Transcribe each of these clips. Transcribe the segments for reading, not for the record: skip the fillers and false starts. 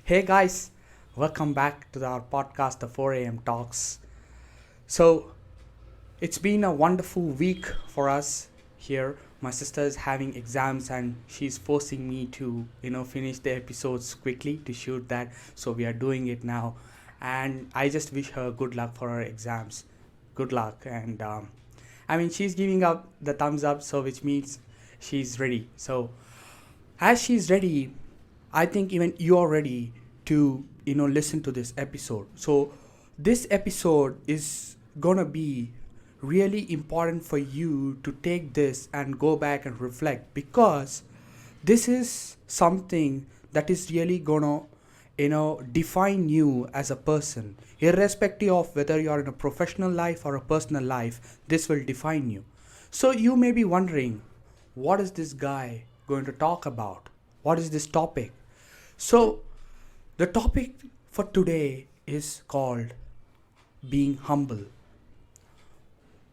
Hey guys, welcome back to our podcast, the 4 a.m. Talks. So, it's been a wonderful week for us here. My sister is having exams and she's forcing me to, finish the episodes quickly to shoot that. So, we are doing it now. And I just wish her good luck for her exams. Good luck. And she's giving up the thumbs up, so which means she's ready. So, as she's ready, I think even you're ready to listen to this episode. So this episode is gonna be really important for you to take this and go back and reflect, because this is something that is really gonna define you as a person, irrespective of whether you're in a professional life or a personal life. This will define you. So you may be wondering, what is this guy going to talk about? What is this topic? So the topic for today is called being humble.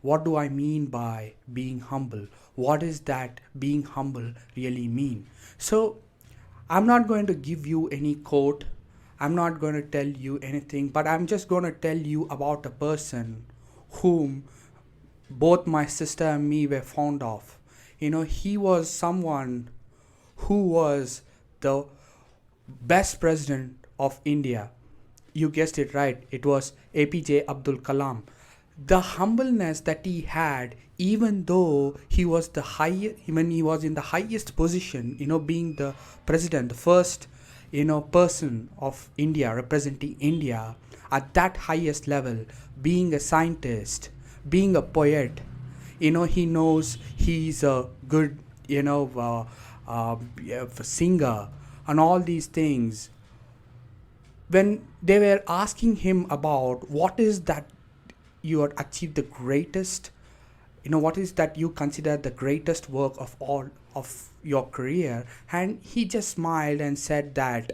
What do I mean by being humble? What is that being humble really mean? So I'm not going to give you any quote. I'm not going to tell you anything, but I'm just going to tell you about a person whom both my sister and me were fond of. He was someone who was the best president of India. You guessed it right. It was APJ Abdul Kalam. The humbleness that he had, even though he was the highest, when he was in the highest position, being the president, the first, person of India representing India at that highest level, being a scientist, being a poet, he knows he's a good, singer, and all these things. When they were asking him about what is that you had achieved the greatest, what is that you consider the greatest work of all of your career, and he just smiled and said that,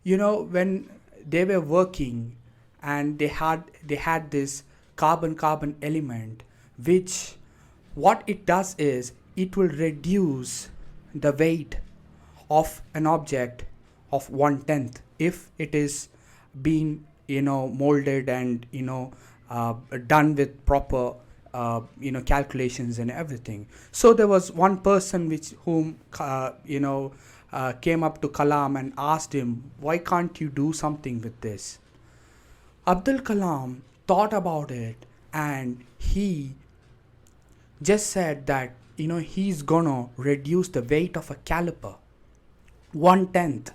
when they were working and they had this carbon element, which what it does is it will reduce the weight of an object of 1/10 if it is being molded and done with proper calculations and everything. So there was one person which whom came up to Kalam and asked him, why can't you do something with this? Abdul Kalam thought about it, and he just said that he's gonna reduce the weight of a caliper 1/10.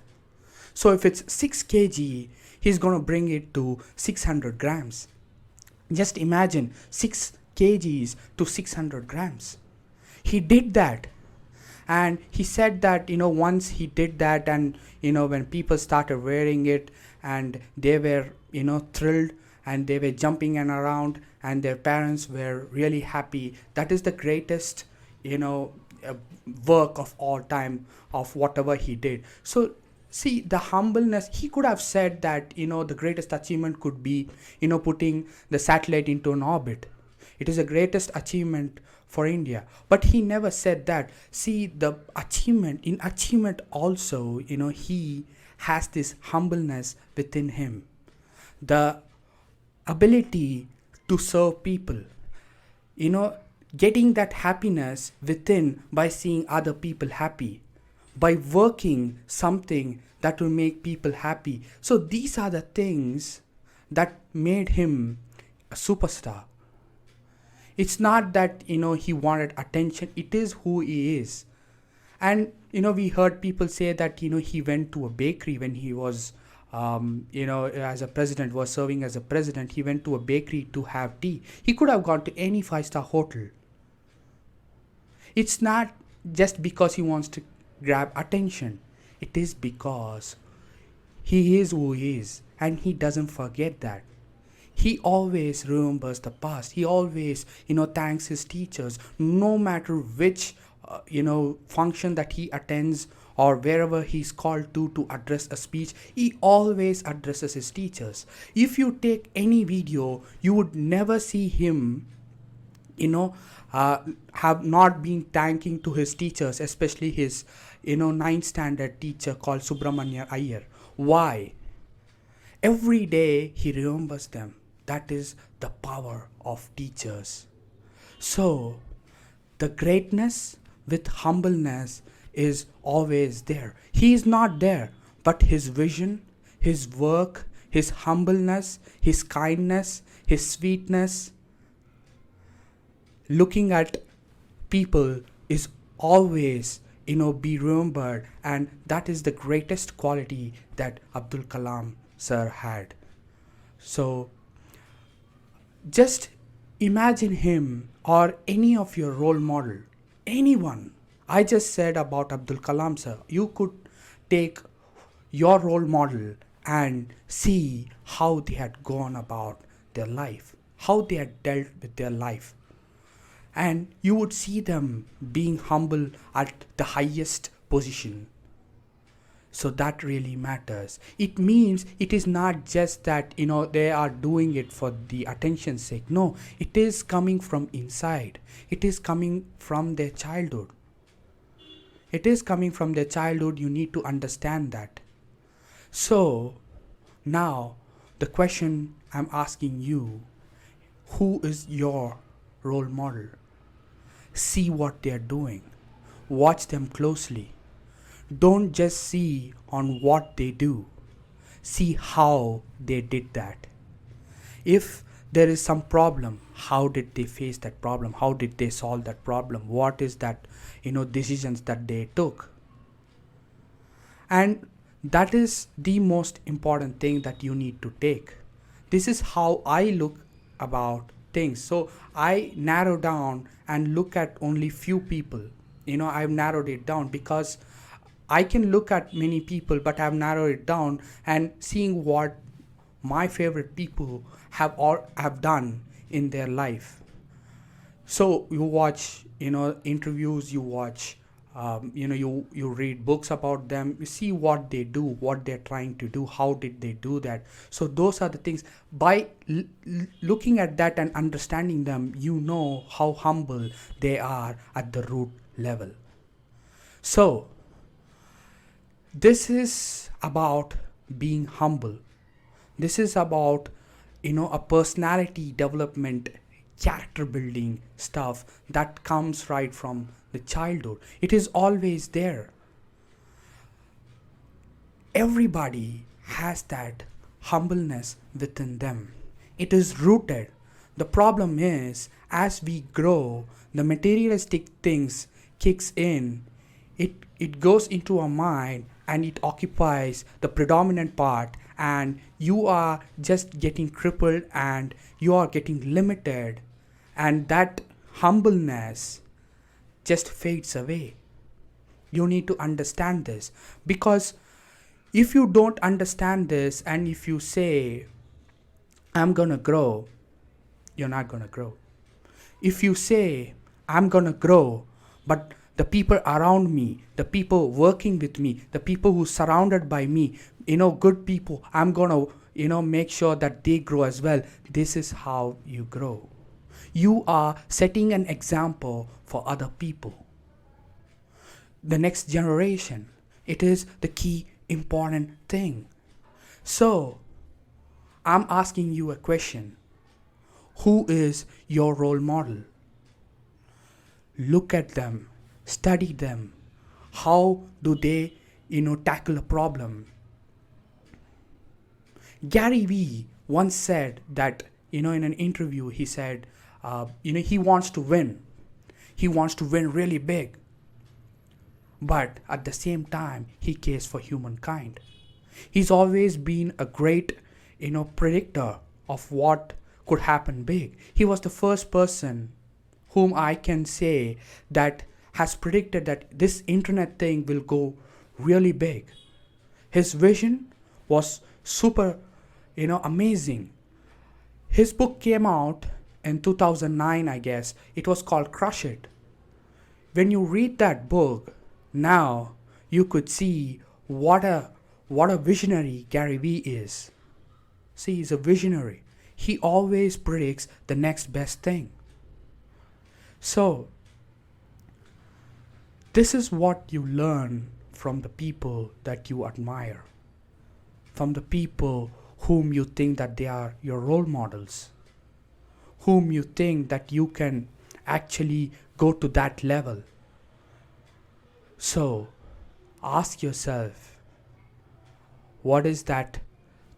So if it's 6 kg, he's gonna bring it to 600 grams. Just imagine 6 kgs to 600 grams. He did that, and he said that once he did that, and when people started wearing it, and they were thrilled, and they were jumping and around, and their parents were really happy. That is the greatest uh, work of all time of whatever he did. So see the humbleness. He could have said that the greatest achievement could be putting the satellite into an orbit. It is the greatest achievement for India, but he never said that. See the achievement also, he has this humbleness within him, the ability to serve people, you know getting that happiness within by seeing other people happy, by working something that will make people happy. So these are the things that made him a superstar. It's not that he wanted attention. It is who he is. And we heard people say that he went to a bakery when he was as a president, was serving as a president. He went to a bakery to have tea. He could have gone to any 5-star hotel. It's not just because he wants to grab attention. It is because he is who he is, and he doesn't forget that. He always remembers the past. He always thanks his teachers, no matter which function that he attends, or wherever he's called to address a speech. He always addresses his teachers. If you take any video, you would never see him you know have not been thanking to his teachers, especially his ninth standard teacher called Subramanya Iyer. Why? Every day he remembers them. That is the power of teachers. So the greatness with humbleness is always there. He is not there, but his vision, his work, his humbleness, his kindness, his sweetness, looking at people is always be remembered, and that is the greatest quality that Abdul Kalam sir had. So just imagine him or any of your role model, anyone. I just said about Abdul Kalam sir. You could take your role model and see how they had gone about their life, how they had dealt with their life. And you would see them being humble at the highest position. So that really matters. It means it is not just that they are doing it for the attention's sake. No, it is coming from inside. It is coming from their childhood. It is coming from their childhood. You need to understand that. So now the question I'm asking you, who is your role model? See what they are doing. Watch them closely. Don't just see on what they do. See how they did that. If there is some problem, how did they face that problem? How did they solve that problem? What is that, decisions that they took? And that is the most important thing that you need to take. This is how I look about things. So I narrow down and look at only few people. I've narrowed it down because I can look at many people, but I've narrowed it down and seeing what my favorite people have done in their life. So you watch interviews, you watch you read books about them, you see what they do, what they're trying to do, how did they do that. So those are the things. By looking at that and understanding them, you know how humble they are at the root level. So this is about being humble. This is about a personality development, character building stuff that comes right from the childhood. It is always there. Everybody has that humbleness within them. It is rooted. The problem is, as we grow, the materialistic things kicks in. It goes into our mind and it occupies the predominant part, and you are just getting crippled and you are getting limited, and that humbleness just fades away. You need to understand this, because if you don't understand this and if you say I'm gonna grow, you're not gonna grow. If you say I'm gonna grow, but the people around me, the people working with me, the people who surrounded by me, good people, I'm gonna make sure that they grow as well. This is how you grow. You are setting an example for other people, the next generation. It is the key important thing. So I'm asking you a question. Who is your role model? Look at them, study them. How do they tackle a problem? Gary Vee once said that in an interview, he said he wants to win. He wants to win really big. But at the same time, he cares for humankind. He's always been a great predictor of what could happen big. He was the first person whom I can say that has predicted that this internet thing will go really big. His vision was super amazing. His book came out in 2009, I guess. It was called Crush It. When you read that book, now you could see what a visionary Gary Vee is. See, he's a visionary. He always predicts the next best thing. So this is what you learn from the people that you admire, from the people whom you think that they are your role models, whom you think that you can actually go to that level. So ask yourself, what is that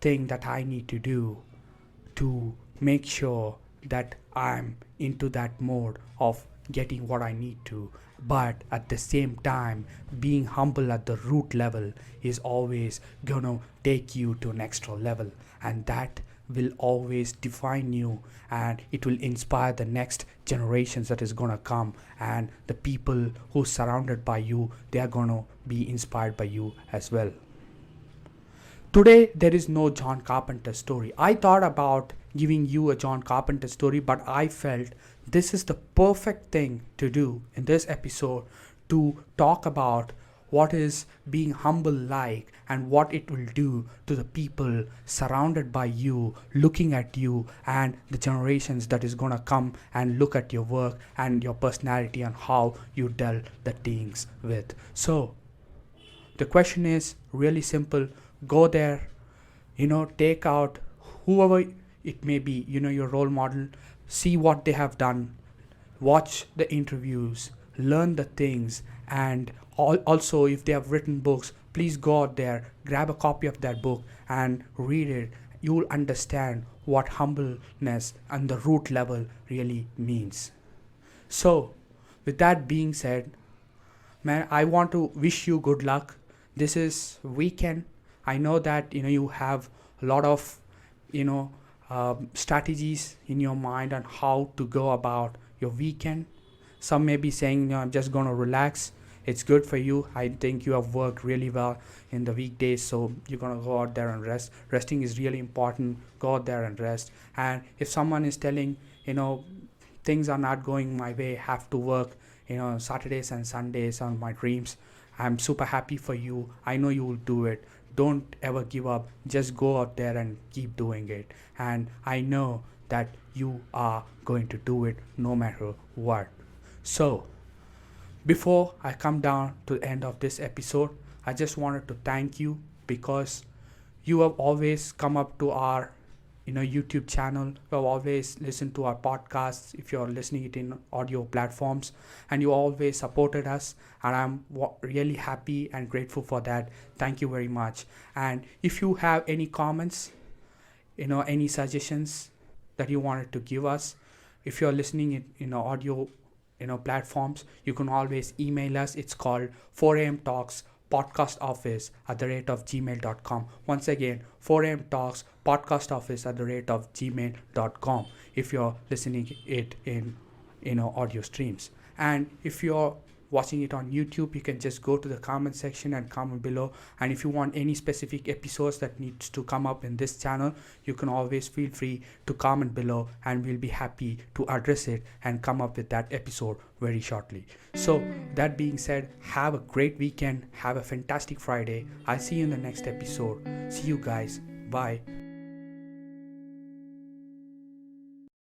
thing that I need to do to make sure that I'm into that mode of getting what I need to, but at the same time, being humble at the root level is always gonna take you to an extra level, and that will always define you, and it will inspire the next generations that is gonna come, and the people who surrounded by you, they are gonna be inspired by you as well. Today, there is no John Carpenter story. I thought about giving you a John Carpenter story, but I felt this is the perfect thing to do in this episode, to talk about what is being humble like and what it will do to the people surrounded by you, looking at you, and the generations that is going to come and look at your work and your personality and how you dealt the things with. So, the question is really simple. Go there, take out whoever it may be, your role model, see what they have done, watch the interviews, learn the things, and also if they have written books, please go out there, grab a copy of that book and read it. You will understand what humbleness and the root level really means. So, with that being said, man, I want to wish you good luck. This is weekend. I know that you have a lot of strategies in your mind on how to go about your weekend. Some may be saying, I'm just going to relax. It's good for you. I think you have worked really well in the weekdays, so you're going to go out there and rest. Resting is really important. Go out there and rest. And if someone is telling, things are not going my way, have to work, Saturdays and Sundays on my dreams, I'm super happy for you. I know you will do it. Don't ever give up. Just go out there and keep doing it. And I know that you are going to do it no matter what. So, before I come down to the end of this episode, I just wanted to thank you because you have always come up to our YouTube channel. You have always listened to our podcasts if you're listening it in audio platforms, and you always supported us, and I'm really happy and grateful for that. Thank you very much. And if you have any comments, any suggestions that you wanted to give us, if you're listening it audio platforms, you can always email us. It's called 4am talks podcastoffice@gmail.com. Once again, 4am talks podcastoffice@gmail.com if you're listening it in audio streams. And if you're watching it on YouTube, you can just go to the comment section and comment below. And if you want any specific episodes that needs to come up in this channel, you can always feel free to comment below, and we'll be happy to address it and come up with that episode very shortly. So that being said, have a great weekend, have a fantastic Friday. I'll see you in the next episode. See you guys. Bye.